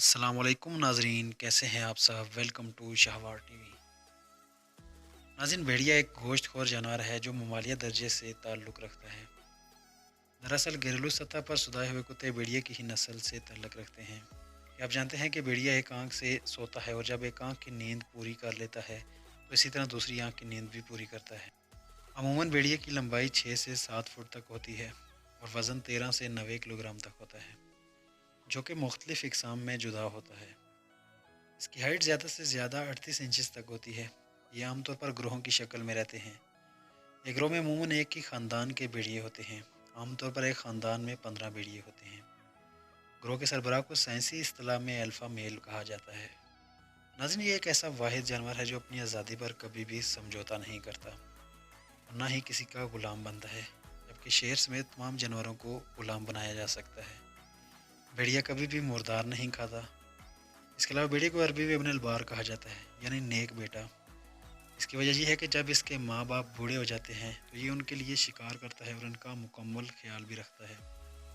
السلام علیکم ناظرین، کیسے ہیں آپ سب؟ Welcome to Shahwar TV. ناظرین، بھیڑیا ایک گوشت خور جانور ہے جو ممالیہ درجے سے تعلق رکھتا ہے۔ دراصل گھریلو سطح پر سدائے ہوئے کتے بھیڑیا کی ہی نسل سے تعلق رکھتے ہیں۔ کیا آپ جانتے ہیں کہ بھیڑیا ایک آنکھ سے سوتا ہے، اور جب ایک آنکھ کی نیند پوری کر لیتا ہے تو اسی طرح دوسری آنکھ کی نیند بھی پوری کرتا ہے۔ عموماً بھیڑیا کی لمبائی 6 سے 7 فٹ تک ہوتی ہے اور وزن 13 سے 90 کلو گرام تک ہوتا ہے، جو کہ مختلف اقسام میں جدا ہوتا ہے۔ اس کی ہائٹ زیادہ سے زیادہ 38 انچز تک ہوتی ہے۔ یہ عام طور پر گروہوں کی شکل میں رہتے ہیں۔ ایک گروہ میں عموماً ایک ہی خاندان کے بھیڑیے ہوتے ہیں۔ عام طور پر ایک خاندان میں 15 بھیڑیے ہوتے ہیں۔ گروہ کے سربراہ کو سائنسی اصطلاح میں الفا میل کہا جاتا ہے۔ ناظرین، یہ ایک ایسا واحد جانور ہے جو اپنی آزادی پر کبھی بھی سمجھوتا نہیں کرتا اور نہ ہی کسی کا غلام بنتا ہے، جبکہ شیر سمیت تمام جانوروں کو غلام بنایا جا سکتا ہے۔ بھیڑیا کبھی بھی مردار نہیں کھاتا۔ اس کے علاوہ بھیڑیے کو عربی میں ابن البار کہا جاتا ہے، یعنی نیک بیٹا۔ اس کی وجہ یہ ہے کہ جب اس کے ماں باپ بوڑھے ہو جاتے ہیں تو یہ ان کے لیے شکار کرتا ہے اور ان کا مکمل خیال بھی رکھتا ہے۔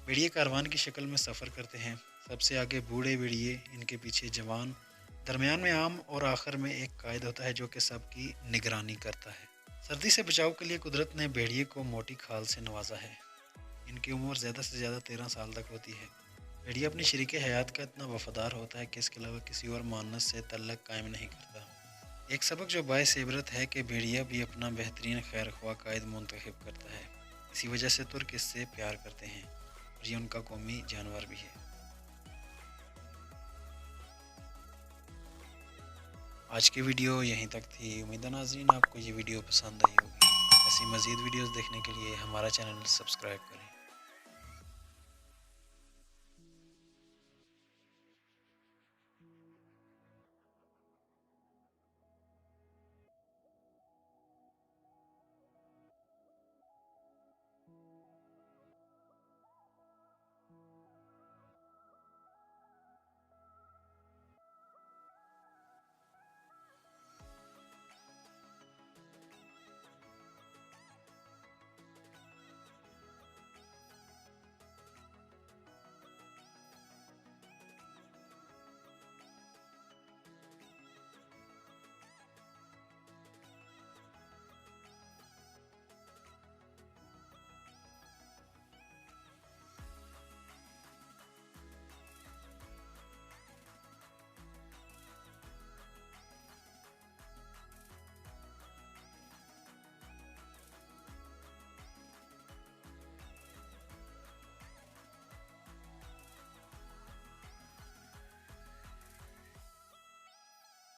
بھیڑیے کاروان کی شکل میں سفر کرتے ہیں۔ سب سے آگے بوڑھے بھیڑیے، ان کے پیچھے جوان، درمیان میں عام اور آخر میں ایک قائد ہوتا ہے جو کہ سب کی نگرانی کرتا ہے۔ سردی سے بچاؤ کے لیے قدرت نے بھیڑیے کو موٹی کھال سے نوازا ہے۔ ان کی عمر زیادہ سے زیادہ 13 سال تک ہوتی ہے۔ بھیڑیا اپنی شریک حیات کا اتنا وفادار ہوتا ہے کہ اس کے علاوہ کسی اور مانس سے تعلق قائم نہیں کرتا۔ ایک سبق جو باعث عبرت ہے کہ بھیڑیا بھی اپنا بہترین خیر خواہ قائد منتخب کرتا ہے۔ اسی وجہ سے ترک اس سے پیار کرتے ہیں اور یہ ان کا قومی جانور بھی ہے۔ آج کی ویڈیو یہیں تک تھی۔ امید ہے ناظرین آپ کو یہ ویڈیو پسند آئی ہوگی۔ ایسی مزید ویڈیوز دیکھنے کے لیے ہمارا چینل سبسکرائب کریں۔